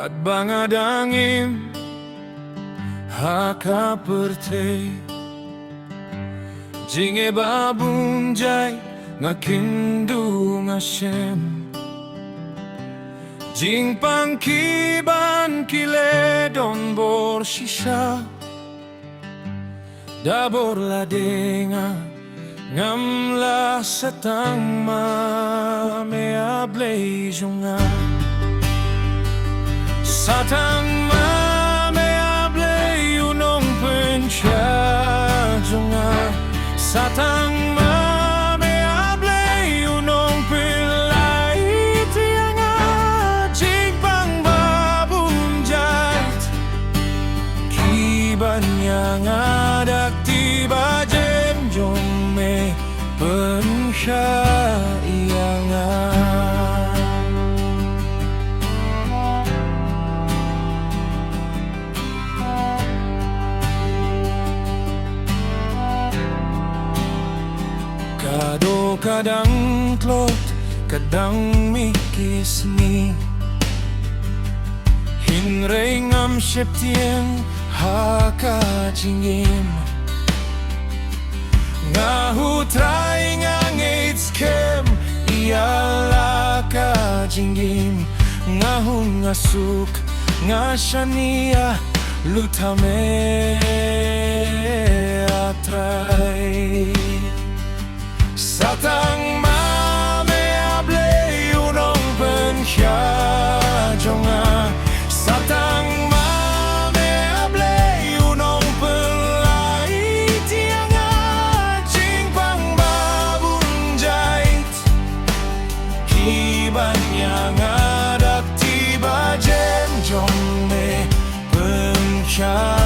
At bangadangim hakaperte Jinge babunjay nga kindu nga shem Jing pangkiban kile don bor shisha Dabor ladenga ngamla satang ma me ablay junga Satang ma me ablay unong pensya junga Satang ma me ablay unong pilay tianga Jing pang babunjait Kiban nga tiba jem jong me pensya ianga Kado kadang klot kadang mikismi Hinrei ngam septien haka jingim Ngahutray ngangits kem iala ka jingim Ngahun ngasuk ngashania lutame atray Satang ma me ablay unong pensya jonga Satang ma me ablay unong pelay tianga Jing pang babunjait Kiban yang adak tiba jem jong me pensya